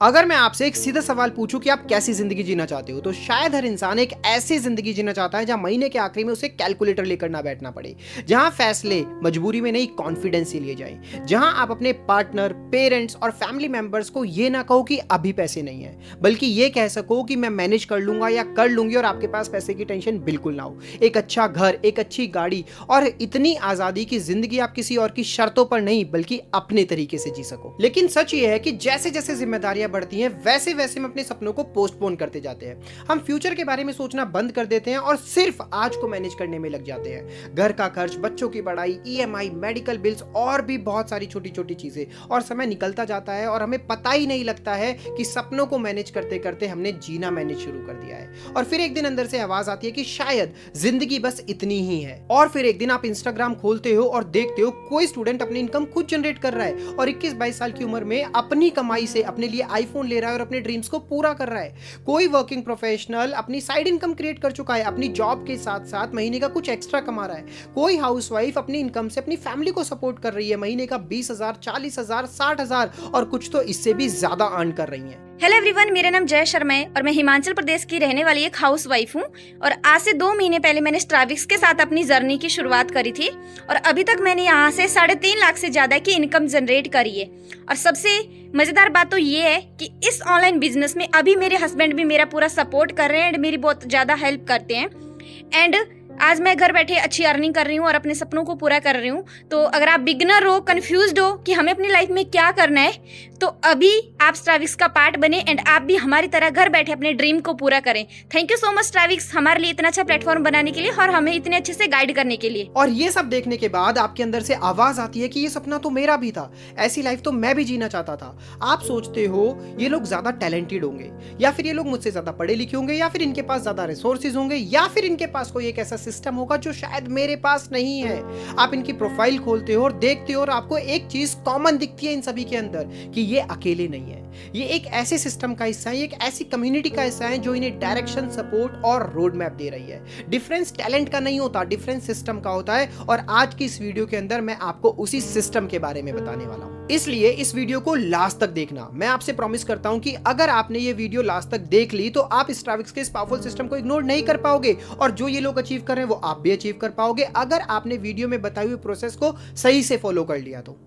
अगर मैं आपसे एक सीधा सवाल पूछूं कि आप कैसी जिंदगी जीना चाहते हो, तो शायद हर इंसान एक ऐसी जिंदगी जीना चाहता है जहां महीने के आखिरी में उसे कैलकुलेटर लेकर ना बैठना पड़े, जहां फैसले मजबूरी में नहीं कॉन्फिडेंस से लिए जाएं, जहां आप अपने पार्टनर, पेरेंट्स और फैमिली मेंबर्स को ये ना कहो कि अभी पैसे नहीं है, बल्कि ये कह सको कि मैं मैनेज कर लूंगा या कर लूंगी और आपके पास पैसे की टेंशन बिल्कुल ना हो। एक अच्छा घर, एक अच्छी गाड़ी और इतनी आजादी की जिंदगी आप किसी और की शर्तों पर नहीं बल्कि अपने तरीके से जी सको। लेकिन सच ये है कि जैसे जैसे जिम्मेदारियां बढ़ती हैं वैसे वैसे हम अपने सपनों को पोस्टपोन करते जाते हैं। हम फ्यूचर के बारे में सोचना बंद कर देते हैं और सिर्फ आज को मैनेज करने में लग जाते हैं। घर का खर्च, बच्चों की पढ़ाई, ईएमआई, मेडिकल बिल्स और भी बहुत सारी छोटी छोटी चीजें, और समय निकलता जाता है और हमें पता ही नहीं लगता है कि सपनों को मैनेज करते करते हमने जीना मैनेज शुरू कर दिया है। और फिर एक दिन अंदर से आवाज आती है कि शायद जिंदगी बस इतनी ही है। और फिर एक दिन आप इंस्टाग्राम खोलते हो और देखते हो कोई स्टूडेंट अपनी इनकम खुद जनरेट कर रहा है और 21-22 साल की उम्र में अपनी कमाई से अपने लिए आईफोन ले रहा है और अपने ड्रीम्स को पूरा कर रहा है। कोई वर्किंग प्रोफेशनल अपनी साइड इनकम क्रिएट कर चुका है, अपनी जॉब के साथ साथ महीने का कुछ एक्स्ट्रा कमा रहा है। कोई हाउसवाइफ अपनी इनकम से अपनी फैमिली को सपोर्ट कर रही है, महीने का 20,000, 40,000, 60,000 और कुछ तो इससे भी ज्यादा अर्न कर रही है। हेलो एवरीवन, मेरा नाम जय शर्मा है और मैं हिमाचल प्रदेश की रहने वाली एक हाउसवाइफ हूँ। और आज से 2 महीने पहले मैंने स्ट्राविक्स के साथ अपनी जर्नी की शुरुआत करी थी और अभी तक मैंने यहाँ से 3.5 लाख से ज्यादा की इनकम जनरेट करी है। और सबसे मजेदार बात तो ये है कि इस ऑनलाइन बिजनेस में अभी मेरे हस्बैंड भी मेरा पूरा सपोर्ट कर रहे हैं एंड मेरी बहुत ज्यादा हेल्प करते हैं। एंड आज मैं घर बैठे अच्छी अर्निंग कर रही हूँ और अपने सपनों को पूरा कर रही हूँ। तो अगर आप बिगिनर हो, कंफ्यूज्ड हो कि हमें अपनी लाइफ में क्या करना है, तो अभी आप स्ट्राविक्स का पार्ट बने एंड आप भी हमारी तरह घर बैठे अपने ड्रीम को पूरा करें। थैंक यू सो मच स्ट्राविक्स, हमारे लिए इतना अच्छा प्लेटफॉर्म बनाने के लिए और हमें इतने अच्छे से गाइड करने के लिए। और ये सब देखने के बाद आपके अंदर से आवाज आती है कि ये सपना तो मेरा भी था, ऐसी लाइफ तो मैं भी जीना चाहता था। आप सोचते हो ये लोग ज्यादा टैलेंटेड होंगे, या फिर ये लोग मुझसे ज्यादा पढ़े लिखे होंगे, या फिर इनके पास ज्यादा रिसोर्सेज होंगे, या फिर इनके पास कोई एक ऐसा सिस्टम होगा जो शायद मेरे पास नहीं है। आप इनकी प्रोफाइल खोलते हो और देखते हो और आपको एक चीज कॉमन दिखती है इन सभी के अंदर कि ये अकेले नहीं है। ये एक ऐसे सिस्टम का हिस्सा है, एक ऐसी कम्युनिटी का हिस्सा है जो इन्हें डायरेक्शन, सपोर्ट और रोड मैप दे रही है। डिफरेंस टैलेंट का नहीं होता, डिफरेंस सिस्टम का होता है। और आज की इस वीडियो के अंदर मैं आपको उसी सिस्टम के बारे में बताने वाला हूं, इसलिए इस वीडियो को लास्ट तक देखना। मैं आपसे प्रॉमिस करता हूं कि अगर आपने ये वीडियो लास्ट तक देख ली तो आप स्ट्राविक्स के इस पावरफुल सिस्टम को इग्नोर नहीं कर पाओगे और जो ये लोग अचीव कर रहे हैं वो आप भी अचीव कर पाओगे अगर आपने वीडियो में बताई हुई प्रोसेस को सही से फॉलो कर लिया तो।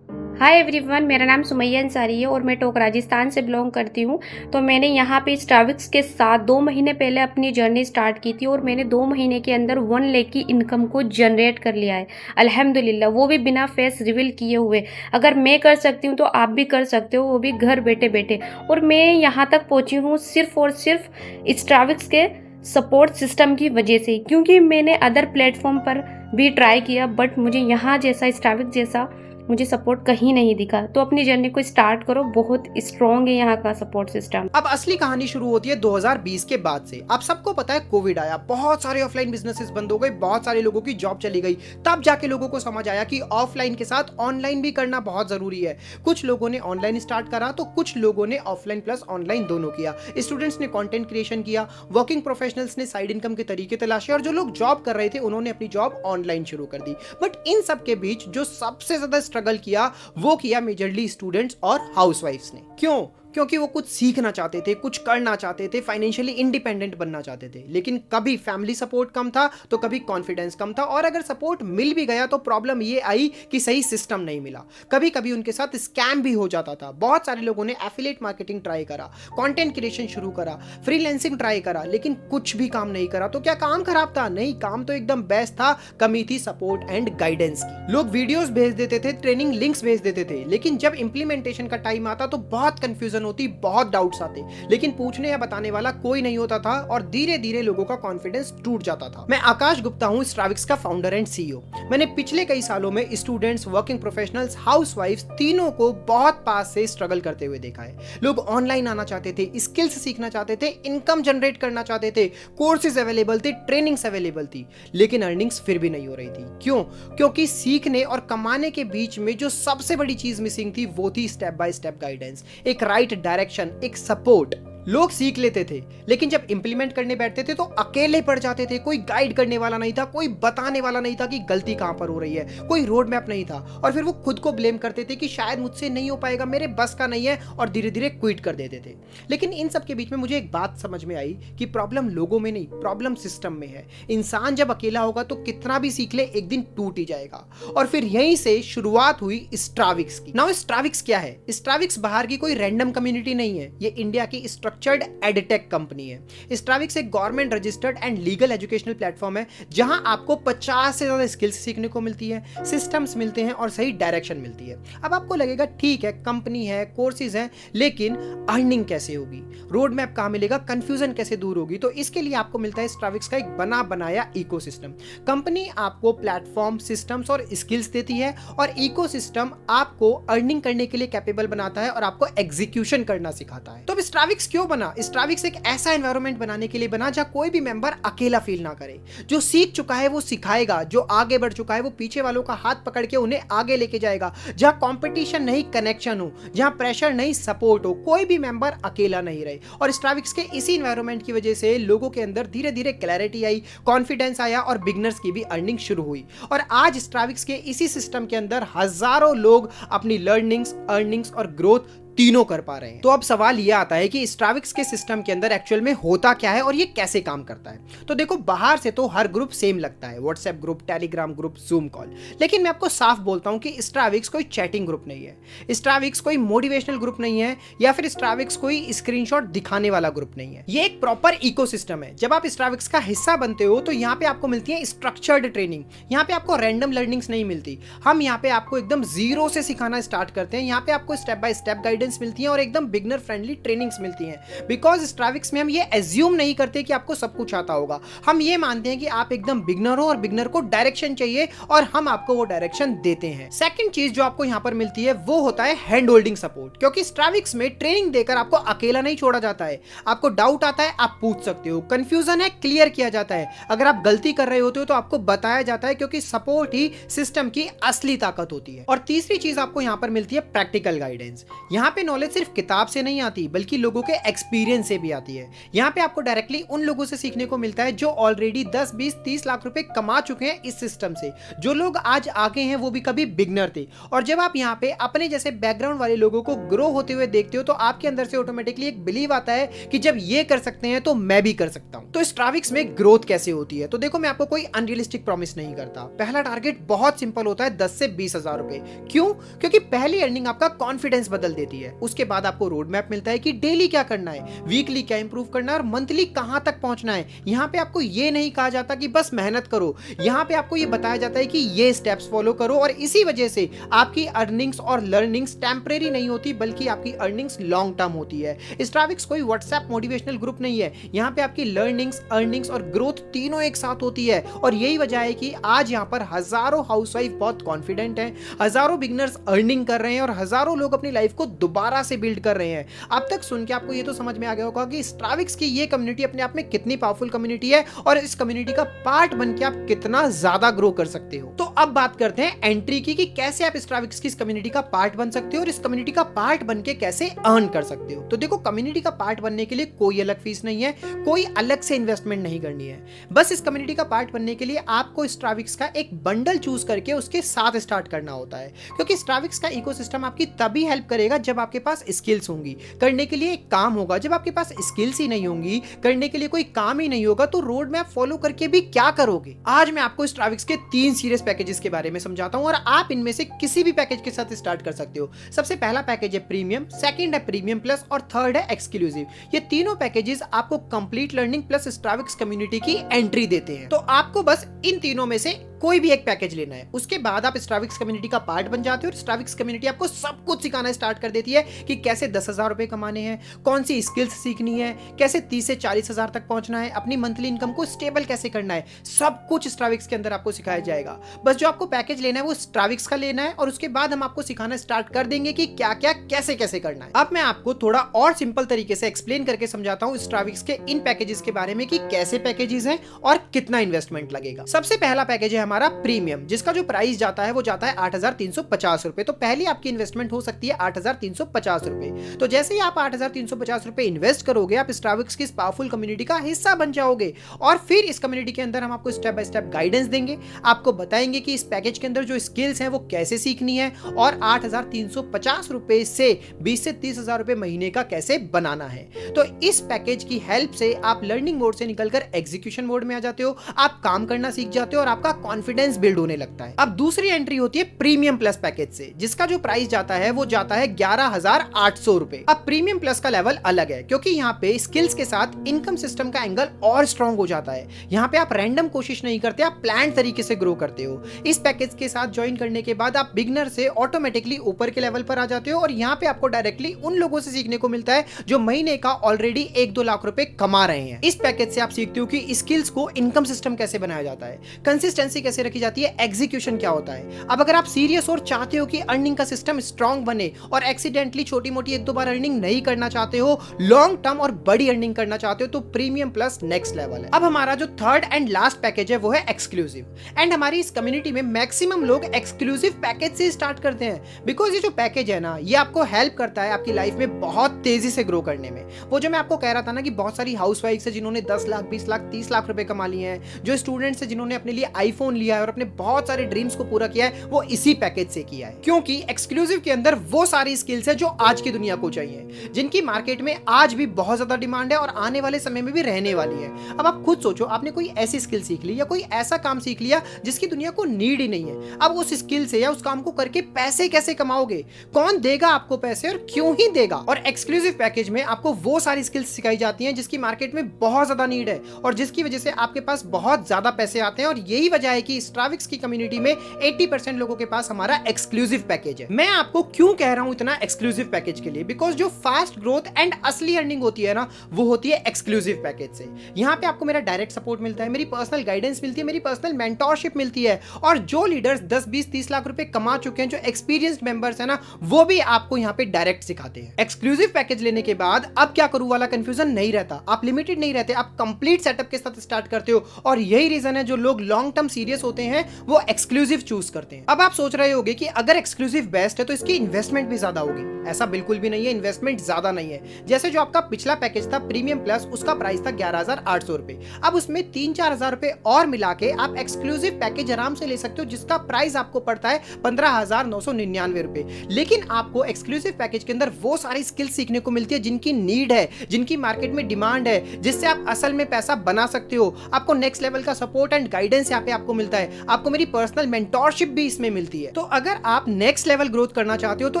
हाय एवरीवन, मेरा नाम सुमैया अंसारी है और मैं टोक राजस्थान से बिलोंग करती हूँ। तो मैंने यहाँ पे स्ट्राविक्स के साथ 2 महीने पहले अपनी जर्नी स्टार्ट की थी और मैंने 2 महीने के अंदर 1 लाख की इनकम को जनरेट कर लिया है अल्हम्दुलिल्लाह, वो भी बिना फेस रिवील किए हुए। अगर मैं कर सकती हूँ तो आप भी कर सकते हो, वो भी घर बैठे बैठे। और मैं यहाँ तक पहुँची हूँ सिर्फ और सिर्फ स्ट्राविक्स के सपोर्ट सिस्टम की वजह से, क्योंकि मैंने अदर प्लेटफॉर्म पर भी ट्राई किया बट मुझे यहाँ जैसा, स्ट्राविक्स जैसा मुझे सपोर्ट कहीं नहीं दिखा। तो अपनी जर्नी को स्टार्ट करो, बहुत स्ट्रॉन्ग है यहाँ का सपोर्ट सिस्टम। अब असली कहानी शुरू होती है 2020 के बाद से। आप सबको पता है कोविड आया, बहुत सारे ऑफलाइन बिजनेसेस बंद हो गए, बहुत सारे लोगों की जॉब चली गई। तब जाके लोगों को समझ आया कि ऑफलाइन के साथ ऑनलाइन भी करना बहुत जरूरी है। कुछ लोगों ने ऑनलाइन स्टार्ट करा तो कुछ लोगों ने ऑफलाइन प्लस ऑनलाइन दोनों किया। स्टूडेंट्स ने कंटेंट क्रिएशन किया, वर्किंग प्रोफेशनल्स ने साइड इनकम के तरीके तलाशे और जो लोग जॉब कर रहे थे उन्होंने अपनी जॉब ऑनलाइन शुरू कर दी। बट इन सब के बीच जो सबसे ज्यादा स्ट्रगल किया वो किया मेजरली स्टूडेंट्स और हाउसवाइफ्स ने। क्यों? क्योंकि वो कुछ सीखना चाहते थे, कुछ करना चाहते थे, फाइनेंशियली इंडिपेंडेंट बनना चाहते थे। लेकिन कभी फैमिली सपोर्ट कम था तो कभी कॉन्फिडेंस कम था, और अगर सपोर्ट मिल भी गया तो प्रॉब्लम ये आई कि सही सिस्टम नहीं मिला। कभी कभी उनके साथ स्कैम भी हो जाता था। बहुत सारे लोगों ने एफिलिएट मार्केटिंग ट्राई करा, कंटेंट क्रिएशन शुरू करा, फ्रीलांसिंग ट्राई करा, लेकिन कुछ भी काम नहीं करा। तो क्या काम खराब था? नहीं, काम तो एकदम बेस्ट था। कमी थी सपोर्ट एंड गाइडेंस की। लोग वीडियोस भेज देते थे, ट्रेनिंग लिंक्स भेज देते थे, लेकिन जब इंप्लीमेंटेशन का टाइम आता तो बहुत कंफ्यूजन होती, बहुत डाउट्स आते, लेकिन पूछने या बताने वाला कोई नहीं होता था और धीरे धीरे लोगों का कॉन्फिडेंस टूट जाता था। मैं आकाश गुप्ता हूं, स्ट्राविक्स का फाउंडर एंड सीईओ। मैंने पिछले कई सालों में स्टूडेंट्स, वर्किंग प्रोफेशनल्स, हाउसवाइफ्स तीनों को बहुत पास से स्ट्रगल करते हुए देखा है। लोग ऑनलाइन आना चाहते थे, स्किल्स सीखना चाहते थे, इनकम जनरेट करना चाहते थे, कोर्सेज अवेलेबल थे, ट्रेनिंग्स अवेलेबल थी, लेकिन अर्निंग्स फिर भी नहीं हो रही थी। क्यों? क्योंकि सीखने और कमाने के बीच में जो सबसे बड़ी चीज मिसिंग थी वो थी स्टेप बाय स्टेप गाइडेंस, एक राइट डायरेक्शन, एक सपोर्ट। लोग सीख लेते थे, लेकिन जब इंप्लीमेंट करने बैठते थे तो अकेले पड़ जाते थे। कोई गाइड करने वाला नहीं था, कोई बताने वाला नहीं था कि गलती कहां पर हो रही है, कोई रोड मैप नहीं था, और फिर वो खुद को ब्लेम करते थे कि शायद मुझसे नहीं हो पाएगा, मेरे बस का नहीं है, और धीरे धीरे क्विट कर देते थे। लेकिन इन सब के बीच में मुझे एक बात समझ में आई कि प्रॉब्लम लोगों में नहीं, प्रॉब्लम सिस्टम में है। इंसान जब अकेला होगा तो कितना भी सीख ले, एक दिन टूट ही जाएगा। और फिर यहीं से शुरुआत हुई स्ट्राविक्स की। नाउ स्ट्राविक्स क्या है? स्ट्राविक्स बाहर की कोई रैंडम कम्युनिटी नहीं है, ये इंडिया की स्ट्रक्चर्ड एडटेक कंपनी है। स्ट्राविक्स एक government registered and legal educational platform है, जहां आपको 50 से ज्यादा स्किल्स सीखने को मिलती है, सिस्टम्स मिलते हैं और सही डायरेक्शन मिलती है। अब आपको लगेगा ठीक है, कंपनी है, कोर्सेज हैं, लेकिन अर्निंग कैसे होगी, रोड मैप कहां मिलेगा, कंफ्यूजन कैसे दूर होगी? तो इसके लिए आपको मिलता है स्ट्राविक्स का एक बना बनाया इकोसिस्टम। कंपनी आपको प्लेटफॉर्म, सिस्टम्स और स्किल्स देती है, और इकोसिस्टम आपको अर्निंग करने के लिए कैपेबल बनाता है और आपको एग्जीक्यूशन करना सिखाता है। तो अब स्ट्राविक्स क्यों बना? स्ट्राविक्स एक ऐसा एनवायरनमेंट बनाने के लिए बना जहां कोई भी मेंबर अकेला फील ना करे। जो सीख चुका है वो सिखाएगा, जो आगे बढ़ चुका है वो पीछे वालों का हाथ पकड़ के उन्हें आगे लेके जाएगा। जहां कंपटीशन नहीं, कनेक्शन हो, जहां प्रेशर नहीं, सपोर्ट हो, कोई भी मेंबर अकेला नहीं रहे। और स्ट्राविक्स के इसी एनवायरनमेंट की वजह से लोगों के अंदर धीरे धीरे क्लैरिटी आई, कॉन्फिडेंस आया, और बिगनर्स की भी अर्निंग शुरू हुई। और आज स्ट्राविक्स के इसी सिस्टम के अंदर हजारों लोग अपनी लर्निंग्स, अर्निंग्स और ग्रोथ तीनों कर पा रहे हैं। तो अब सवाल यह आता है कि स्ट्राविक्स के सिस्टम के अंदर एक्चुअल में होता क्या है और ये कैसे काम करता है? तो देखो, बाहर से तो हर ग्रुप सेम लगता है, WhatsApp group, Telegram group, zoom call, लेकिन मैं आपको साफ बोलता हूं कि स्ट्राविक्स कोई चैटिंग ग्रुप नहीं है, स्ट्राविक्स कोई मोटिवेशनल ग्रुप नहीं है, या फिर स्ट्राविक्स कोई स्क्रीनशॉट दिखाने वाला ग्रुप नहीं है। ये एक प्रॉपर इकोसिस्टम है। जब आप स्ट्राविक्स का हिस्सा बनते हो तो यहाँ पे आपको मिलती है स्ट्रक्चर्ड ट्रेनिंग। यहाँ पे आपको रैंडम लर्निंग्स नहीं मिलती, हम यहाँ पे आपको एकदम जीरो से सिखाना स्टार्ट करते हैं। यहाँ पे आपको स्टेप बाय स्टेप गाइडेंस मिलती है और एकदम बिगनर फ्रेंडली ट्रेनिंग्स मिलती हैं। बिकॉज स्ट्राविक्स में हम ये एज्यूम नहीं करते कि आपको सब कुछ आता होगा, हम ये मानते हैं कि आप एकदम बिगनर हो और बिगनर को डायरेक्शन चाहिए, और हम आपको वो डायरेक्शन देते हैं। सेकंड चीज जो आपको यहाँ पर मिलती है वो होता है हैंड होल्डिंग सपोर्ट, क्योंकि स्ट्राविक्स में ट्रेनिंग देकर आपको अकेला नहीं छोड़ा जाता है। आपको डाउट आता है, आप पूछ सकते हो, कंफ्यूजन है, क्लियर किया जाता है, अगर आप गलती कर रहे होते हो तो आपको बताया जाता है, क्योंकि सपोर्ट ही सिस्टम की असली ताकत होती है। और तीसरी चीज आपको यहाँ पर मिलती है प्रैक्टिकल गाइडेंस। यहाँ पे नॉलेज सिर्फ किताब से नहीं आती, बल्कि लोगों के एक्सपीरियंस से भी आती है। यहाँ पे आपको डायरेक्टली उन लोगों से सीखने को मिलता है जो ऑलरेडी 10, 20, 30 लाख रुपए कमा चुके हैं इस सिस्टम से। जो लोग आज आगे हैं वो भी कभी बिगनर थे। और जब आप यहाँ पे अपने जैसे बैकग्राउंड वाले लोगों को ग्रो होते हुए देखते हो तो आपके अंदर से ऑटोमेटिकली एक बिलीव आता है कि जब ये कर सकते हैं तो मैं भी कर सकता हूँ। तो स्ट्राविक्स में ग्रोथ कैसे होती है? तो देखो, मैं आपको कोई अनरियलिस्टिक प्रॉमिस नहीं करता। पहला टारगेट बहुत सिंपल होता है, 10 से 20 हजार रुपए। क्यों? क्योंकि पहली अर्निंग आपका कॉन्फिडेंस बदल देती है। उसके बाद आपको रोड मैप मिलता है कि डेली क्या करना है, वीकली क्या इंप्रूव करना है और मंथली कहां तक पहुंचना है। यहां पे आपको ये नहीं कहा जाता कि बस मेहनत करो, यहां पे आपको ये बताया जाता है कि ये स्टेप्स फॉलो करो। और इसी वजह से आपकी अर्निंग्स और लर्निंग्स टेम्परेरी नहीं होती, बल्कि आपकी अर्निंग्स लॉन्ग टर्म होती है। स्ट्राविक्स कोई व्हाट्सएप मोटिवेशनल ग्रुप नहीं है, यहां पे आपकी लर्निंग्स, अर्निंग्स और ग्रोथ तीनों एक साथ होती है। और यही वजह है कि आज यहां पर हजारों हाउसवाइफ बहुत कॉन्फिडेंट हैं, हजारों बिगनर्स अर्निंग कर रहे हैं और हजारों लोग अपनी लाइफ को दोबारा से बिल्ड कर रहे हैं। अब तक सुन के आपको ये तो समझ में आ गया होगा कि स्ट्राविक्स की ये कम्युनिटी अपने आप में कितनी पावरफुल कम्युनिटी है और इस कम्युनिटी का पार्ट बनके आप कितना ज्यादा ग्रो कर सकते हो। तो अब बात करते हैं एंट्री की, कि कैसे आप स्ट्राविक्स की इस कम्युनिटी का पार्ट बन सकते हो और इस कम्युनिटी का पार्ट बनके कैसे अर्न कर सकते हो। तो देखो, कम्युनिटी का पार्ट बनने के लिए कोई अलग फीस नहीं है, कोई अलग से इन्वेस्टमेंट नहीं करनी है। बस इस कम्युनिटी का पार्ट बनने के लिए आपको स्ट्राविक्स का एक बंडल चूज करके उसके साथ स्टार्ट करना होता है, क्योंकि स्ट्राविक्स का इकोसिस्टम आपकी तभी हेल्प करेगा जब आपके पास स्किल्स होंगी, करने के लिए एक काम होगा। जब आपके पास स्किल्स ही नहीं होंगी, करने के लिए कोई काम ही नहीं होगा, तो रोड मैप फॉलो करके भी क्या करोगे? आज मैं आपको स्ट्राविक्स के 3 सीरियस पैकेजेस के बारे में समझाता हूं और आप इनमें से किसी भी पैकेज के साथ स्टार्ट कर सकते हो। सबसे पहला पैकेज है प्रीमियम, सेकंड है प्रीमियम प्लस और थर्ड है एक्सक्लूसिव। ये तीनों पैकेजेस आपको कंप्लीट लर्निंग प्लस स्ट्राविक्स कम्युनिटी की एंट्री देते हैं। तो आपको बस इन तीनों में से कोई भी एक पैकेज लेना है, उसके बाद आप स्ट्राविक्स कम्युनिटी का पार्ट बन जाते हो और स्ट्राविक्स कम्युनिटी आपको सब कुछ सिखाना स्टार्ट कर देती है कि कैसे 10,000 रुपए कमाने हैं, कौन सी स्किल्स सीखनी है, कैसे 30 से 40 हजार तक पहुंचना है, अपनी मंथली इनकम को स्टेबल कैसे करना है। सब कुछ स्ट्राविक्स के अंदर आपको सिखाया जाएगा। बस जो आपको पैकेज लेना है वो स्ट्राविक्स का लेना है और उसके बाद हम आपको सिखाना स्टार्ट कर देंगे कि क्या क्या कैसे कैसे करना है। अब मैं आपको थोड़ा और सिंपल तरीके से एक्सप्लेन करके समझाता हूं स्ट्राविक्स के इन पैकेजेस के बारे में कि कैसे पैकेजेस हैं और कितना इन्वेस्टमेंट लगेगा। सबसे पहला पैकेज है हमारा प्रीमियम, जिसका जो प्राइस जाता है वो जाता है 8,350 रुपए। तो पहली आपकी इन्वेस्टमेंट हो सकती है 8,350 रुपए। तो जैसे ही आप 8,350 रुपए इन्वेस्ट करोगे, आप स्टारबक्स की इस पावरफुल कम्युनिटी का हिस्सा बन जाओगे और फिर इस कम्युनिटी के अंदर हम आपको स्टेप बाय स्टेप गाइडेंस देंगे, आपको बताएंगे कि इस पैकेज के अंदर जो स्किल्स हैं वो कैसे सीखनी है और 8,350 रुपए से 20 से 30,000 रुपए महीने का कैसे बनाना है। तो इस पैकेज की हेल्प से आप लर्निंग मोड से निकलकर एग्जीक्यूशन मोड में आ जाते हो, आप काम करना सीख जाते हो और आपका कॉन्फिडेंस बिल्ड होने लगता है। अब दूसरी एंट्री होती है प्रीमियम प्लस पैकेज से, जिसका जो प्राइस जाता है वो जाता है 11,800 रुपए। अब प्रीमियम प्लस का लेवल अलग है, क्योंकि यहाँ पे स्किल्स के साथ इनकम सिस्टम का एंगल और स्ट्रॉन्ग हो जाता है। यहाँ पे आप रैंडम कोशिश नहीं करते, आप प्लान तरीके से ग्रो करते हो। इस पैकेज के साथ ज्वाइन करने के बाद आप बिगनर से ऑटोमेटिकली ऊपर के लेवल पर आ जाते हो और यहाँ पे आपको डायरेक्टली उन लोगों से सीखने को मिलता है जो महीने का ऑलरेडी 1-2 लाख रुपए कमा रहे हैं। इस पैकेज से आप सीखते हो कि स्किल्स को इनकम सिस्टम कैसे बनाया जाता है, कंसिस्टेंसी कैसे रखी जाती है, एग्जीक्यूशन क्या होता है। अब अगर आप सीरियस और चाहते हो कि अर्निंग का सिस्टम स्ट्रॉन्ग बने और एक्सीडेंटली छोटी मोटी 1-2 बार अर्निंग नहीं करना चाहते हो, लॉन्ग टर्म और बड़ी अर्निंग करना चाहते हो, तो प्रीमियम प्लस नेक्स्ट लेवल है। अब हमारा जो थर्ड एंड लास्ट पैकेज है वो है एक्सक्लूसिव। एंड हमारी इस कम्युनिटी में मैक्सिमम लोग एक्सक्लूसिव पैकेज से स्टार्ट करते हैं, बिकॉज ये जो पैकेज है ना, ये आपको हेल्प करता है आपकी लाइफ में बहुत तेजी से ग्रो करने में। वो जो मैं आपको कह रहा था ना कि बहुत सारी हाउसवाइफ्स है जिन्होंने 10 लाख, 20 लाख, 30 लाख रुपए कमा लिए हैं, जो स्टूडेंट्स है जिन्होंने अपने लिए आईफोन लिया है और अपने बहुत सारे ड्रीम्स को पूरा किया है, वो इसी पैकेज से किया है। क्योंकि एक्सक्लूसिव के अंदर वो सारी स्किल्स है जो आज की दुनिया को चाहिए, जिनकी मार्केट में आज भी बहुत ज्यादा डिमांड है और आने वाले समय में भी रहने वाली है। अब आप खुद सोचो, आपने कोई ऐसी स्किल सीख ली या कोई ऐसा काम सीख लिया जिसकी दुनिया को नीड ही नहीं है। अब उस स्किल से या उस काम को करके पैसे कैसे कमाओगे, कौन देगा आपको पैसे और क्यों ही देगा। और एक्सक्लूसिव पैकेज में आपको वो सारी स्किल्स सिखाई जाती हैं जिसकी मार्केट में बहुत ज्यादा नीड है और जिसकी वजह से आपके पास बहुत ज्यादा पैसे आते हैं। और यही वजह है कि स्टारबक्स की कम्युनिटी में 80% लोगों के पास हमारा एक्सक्लूसिव पैकेज है। मैं आपको क्यों कह रहा हूं इतना एक्सक्लूसिव पैकेज के लिए, बिकॉज जो फास्ट ग्रोथ एंड असली अर्निंग होती है ना, वो होती है एक्सक्लूसिव पैकेज से। यहाँ पे आपको मेरा डायरेक्ट सपोर्ट मिलता है, मेरी पर्सनल गाइडेंस मिलती है, मेरी पर्सनल मेंटोरशिप मिलती है और जो लीडर्स 10, 20, 30 लाख रुपए कमा चुके हैं, जो एक्सपीरियंस्ड मेंबर्स है ना, वो भी आपको यहाँ पे डायरेक्ट सिखाते हैं। एक्सक्लूसिव पैकेज लेने के बाद अब क्या करूं वाला कंफ्यूजन नहीं रहता, आप लिमिटेड नहीं रहते, आप कंप्लीट सेटअप के साथ स्टार्ट करते हो। और यही रीजन है जो लोग लॉन्ग टर्म सीरियस होते हैं वो एक्सक्लूसिव चूज करते हैं। अब आप सोच रहे होगे कि अगर एक्सक्लूसिव बेस्ट है तो इसकी इन्वेस्टमेंट भी ज्यादा होगी। ऐसा बिल्कुल भी नहीं है, इन्वेस्टमेंट ज्यादा नहीं है। जैसे जो आपका पिछला पैकेज था प्रीमियम प्लस, उसका प्राइस था 11,800 रुपए। अब उसमें 3-4 हजार रुपए और मिला के आप एक्सक्लूसिव पैकेज आराम से ले सकते हो, जिसका प्राइस आपको पड़ता है 15,999 रुपए। लेकिन आपको एक्सक्लूसिव पैकेज के अंदर वो सारी स्किल्स सीखने को मिलती है जिनकी नीड है, जिनकी मार्केट में डिमांड है, जिससे आप असल में पैसा बना सकते हो। आपको नेक्स्ट लेवल का सपोर्ट एंड गाइडेंस यहाँ पे आपको मिलता है, आपको मेरी पर्सनल मेंटोरशिप भी इसमें मिलती है। तो अगर आप नेक्स्ट लेवल ग्रोथ करना चाहते हो तो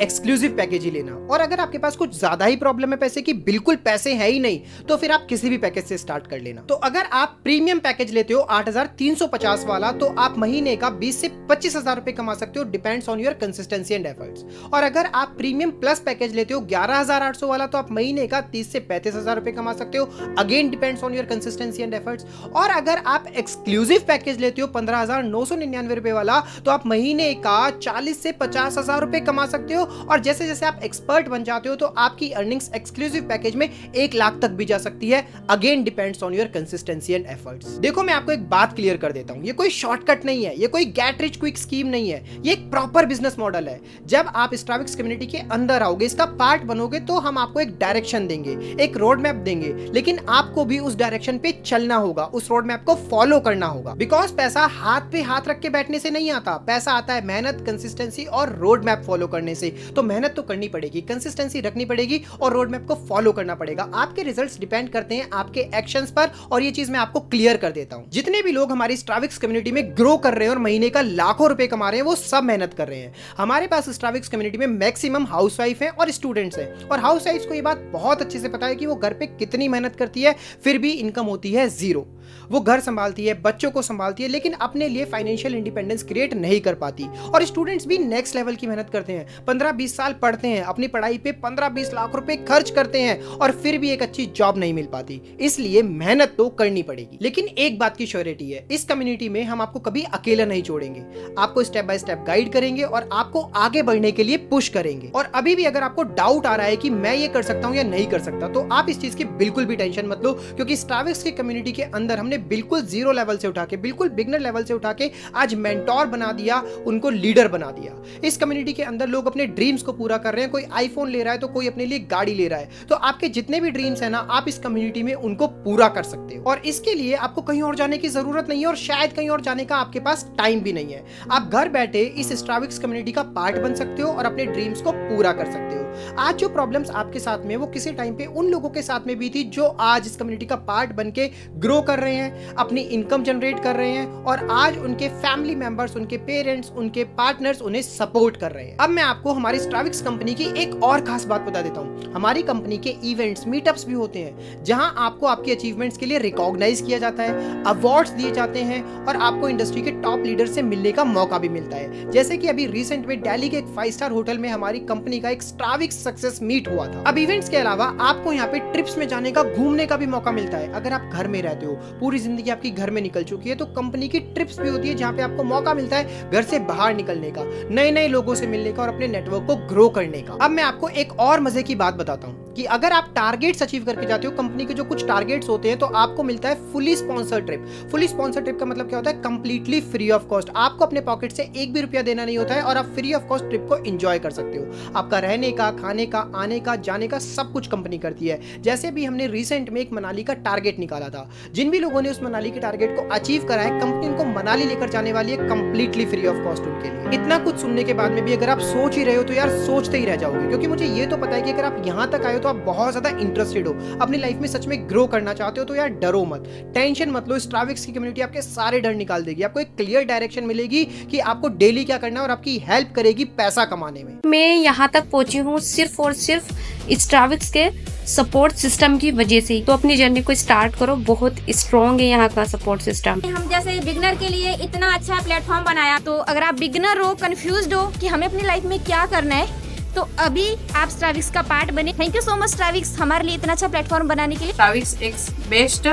एक्सक्लूसिव पैकेज ही लेना। और अगर आपके पास कुछ ज्यादा ही प्रॉब्लम है पैसे की, बिल्कुल पैसे है ही नहीं, तो फिर आप किसी भी पैकेज से स्टार्ट कर लेना। तो अगर आप प्रीमियम पैकेज लेते हो 8,350 वाला, तो आप महीने का 20 से 25,000 रुपए कमा सकते हो, depends on your consistency and efforts. और अगर आप प्रीमियम प्लस पैकेज लेते हो 11,800 वाला, तो आप महीने का 30 से 35,000 रुपए कमा सकते हो, again depends on your consistency and efforts. और अगर आप एक्सक्लूसिव पैकेज लेते हो 15,999 रुपए वाला, तो आप महीने का 40 से 50,000 रुपए कमा सकते हो। और जैसे जैसे आप एक्सपर्ट बन जाते हो तो आपकी अर्निंग्स एक्सक्लूसिव पैकेज में 1 लाख तक भी जा सकती है, again depends on your consistency and efforts. देखो, मैं आपको एक बात क्लियर कर देता हूं, ये कोई शॉर्टकट नहीं है, ये कोई गेट रिच क्विक स्कीम नहीं है, ये एक प्रॉपर बिजनेस मॉडल है। जब आप स्टारबक्स कम्युनिटी के अंदर आओगे, इसका पार्ट बनोगे, तो हम आपको एक डायरेक्शन देंगे, एक रोड मैप देंगे, लेकिन आपको भी उस डायरेक्शन पे चलना होगा, उस रोड मैप को फॉलो करना होगा। बिकॉज पैसा हाथ पे हाथ रख के बैठने से नहीं आता, पैसा आता है मेहनत, कंसिस्टेंसी और रोड मैप फॉलो करने से। तो मेहनत तो करनी पड़ेगी, कंसिस्टेंसी रखनी पड़ेगी और रोड मैप को फॉलो करना पड़ेगा। आपके रिजल्ट्स डिपेंड करते हैं आपके एक्शंस पर, और ये चीज मैं आपको क्लियर कर देता हूं। जितने भी लोग हमारी स्टारबक्स कम्युनिटी में ग्रो कर रहे हैं और महीने का लाखों रुपए कमा रहे हैं, वो सब मेहनत कर रहे हैं। हमारे पास स्टारबक्स कम्युनिटी में मैक्सिमम हाउसवाइफ है और स्टूडेंट्स हैं, और हाउसवाइफ्स को ये बात बहुत अच्छे से पता है कि वो घर पे कितनी मेहनत करती है, फिर भी इनकम होती है 0। वो घर संभालती है, बच्चों को संभालती है, लेकिन अपने लिए फाइनेंशियल इंडिपेंडेंस क्रिएट नहीं कर पाती। और स्टूडेंट्स भी नेक्स्ट लेवल की मेहनत करते हैं, 15-20 साल पढ़ते हैं, अपनी पढ़ाई पे 15-20 लाख रुपए खर्च करते हैं और फिर भी एक अच्छी जॉब नहीं मिल पाती। इसलिए मेहनत तो करनी पड़ेगी। लेकिन एक बात की श्योरिटी है, इस कम्युनिटी में हम आपको कभी अकेला नहीं छोड़ेंगे, आपको स्टेप बाय स्टेप गाइड करेंगे और आपको आगे बढ़ने के लिए पुश करेंगे। और अभी भी अगर आपको डाउट आ रहा है कि मैं ये कर सकता हूं या नहीं कर सकता, तो आप इस चीज की बिल्कुल भी टेंशन मत लो, क्योंकि स्टारबक्स की कम्युनिटी के अंदर अंदर हमने बिल्कुल जीरो लेवल से उठा के, बिल्कुल बिगनर लेवल से उठा के आज मेंटोर बना दिया, उनको लीडर बना दिया। इस कम्युनिटी के अंदर लोग अपने ड्रीम्स को पूरा कर रहे हैं। कोई आईफोन ले रहा है तो कोई अपने लिए गाड़ी ले रहा है। तो आपके जितने भी ड्रीम्स है ना, आप इस कम्युनिटी में उनको पूरा कर सकते हो। और इसके लिए आपको कहीं और जाने की जरूरत नहीं है, और शायद कहीं और जाने का आपके पास टाइम भी नहीं है। आप घर बैठे इस स्ट्राविक्स कम्युनिटी का पार्ट बन सकते हो और अपने ड्रीम्स को पूरा कर सकते हो। आज जो प्रॉब्लम्स आपके साथ में, वो किसी टाइम पे उन लोगों के साथ में भी थी जो आज इस कम्युनिटी का पार्ट बन के ग्रो कर रहे हैं, अपनी इनकम जनरेट कर रहे हैं, और आज उनके फैमिली मेंबर्स, उनके पेरेंट्स, उनके पार्टनर्स उन्हें सपोर्ट कर रहे हैं। अब मैं आपको हमारी स्ट्राविक्स कंपनी की एक और खास बात बता देता हूं। हमारी कंपनी के इवेंट्स, मीटअप्स भी होते हैं, जहां आपको आपके अचीवमेंट्स के लिए रिकॉग्नाइज किया जाता है, अवार्ड्स दिए जाते हैं, और आपको इंडस्ट्री के टॉप लीडर से मिलने का मौका भी मिलता है। जैसे कि अभी रिसेंट में दिल्ली के एक 5 स्टार होटल में हमारी कंपनी का एक स्ट्राविक्स सक्सेस मीट हुआ था। अब इवेंट्स के अलावा आपको यहाँ पे ट्रिप्स में जाने का, घूमने का भी मौका मिलता है। अगर आप घर में रहते हो, पूरी जिंदगी आपकी घर में निकल चुकी है, तो कंपनी की ट्रिप्स भी होती है जहाँ पे आपको मौका मिलता है घर से बाहर निकलने का, नए नए लोगों से मिलने का और अपने नेटवर्क को ग्रो करने का। अब मैं आपको एक और मजे की बात बताता हूँ कि अगर आप टारगेट्स अचीव करके जाते हो, कंपनी के जो कुछ टारगेट्स होते हैं, तो आपको मिलता है fully sponsored trip. Fully sponsored trip का मतलब क्या होता है? Completely free of cost. आपको अपने पॉकेट से एक भी रुपया देना नहीं होता है और आप फ्री ऑफ कॉस्ट ट्रिप को एंजॉय कर सकते हो। आपका रहने का, खाने का, आने का, जाने का सब कुछ कंपनी करती है। जैसे भी हमने रिसेंट में एक मनाली का टारगेट निकाला था, जिन भी लोगों ने उस मनाली के टारगेट को अचीव करा है, कंपनी उनको मनाली लेकर जाने वाली है कंप्लीटली फ्री ऑफ कॉस्ट उनके लिए। इतना कुछ सुनने के बाद में भी अगर आप सोच ही रहे हो तो यार सोचते ही रह जाओगे, क्योंकि मुझे ये तो पता है कि अगर आप यहाँ तक आए हो तो आप बहुत ज्यादा इंटरेस्टेड हो, अपनी लाइफ में सच में ग्रो करना चाहते हो। तो यार डरो मत, टेंशन मत लो। स्ट्राविक्स की कम्युनिटी आपके सारे डर निकाल देगी। आपको एक क्लियर डायरेक्शन मिलेगी कि आपको डेली क्या करना है, और आपकी हेल्प करेगी पैसा कमाने में। मैं यहाँ तक पहुँची हूँ सिर्फ और सिर्फ स्ट्राविक्स के सपोर्ट सिस्टम की वजह से ही। तो अपनी जर्नी को स्टार्ट करो, बहुत स्ट्रॉन्ग है यहाँ का सपोर्ट सिस्टम। हम जैसे बिगनर के लिए इतना अच्छा प्लेटफॉर्म बनाया, तो अगर आप बिगनर हो, कंफ्यूज्ड हो कि हमें अपनी लाइफ में क्या करना है, तो अभी आप स्ट्राविक्स का पार्ट बने। थैंक यू सो मच स्ट्राविक्स, हमारे लिए इतना अच्छा प्लेटफॉर्म बनाने के लिए। स्ट्राविक्स एक बेस्ट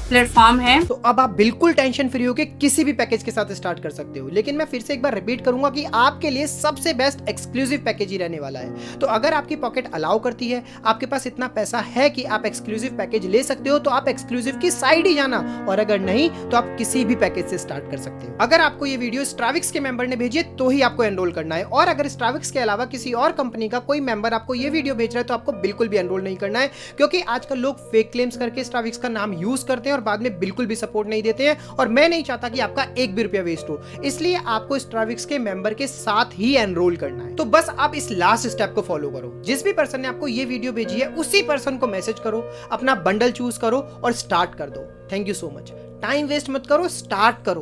प्लेटफॉर्म है। तो अब आप बिल्कुल टेंशन फ्री होकर किसी भी पैकेज के साथ स्टार्ट कर सकते हो। लेकिन मैं फिर से एक बार रिपीट करूंगा कि आपके लिए सबसे बेस्ट एक्सक्लूसिव पैकेज ही रहने वाला है। तो अगर आपकी पॉकेट अलाउ करती है, आपके पास इतना पैसा है कि आप एक्सक्लूसिव पैकेज ले सकते हो, तो आप एक्सक्लूसिव की साइड ही जाना, और अगर नहीं तो आप किसी भी पैकेज से स्टार्ट कर सकते हो। अगर आपको ये वीडियो स्ट्राविक्स के मेंबर ने भेजी है तो ही आपको एनरोल करना है, और अगर स्ट्राविक्स के अलावा किसी और कंपनी का कोई मेंबर आपको ये वीडियो भेज रहा है तो आपको बिल्कुल भी एनरोल नहीं करना है, क्योंकि आजकल लोग फेक क्लेम्स करके स्ट्राविक्स का नाम यूज करते हैं और बाद में बिल्कुल भी सपोर्ट नहीं देते हैं, और मैं नहीं चाहता कि आपका एक भी रुपया वेस्ट हो। इसलिए आपको स्ट्राविक्स के मेंबर के साथ ही एनरोल करना है। तो बस आप इस लास्ट स्टेप को फॉलो करो। जिस भी पर्सन ने आपको ये वीडियो भेजी है उसी पर्सन को मैसेज करो, अपना बंडल चूज करो और स्टार्ट कर दो। Thank you so much. Time waste मत करो, स्टार्ट करो।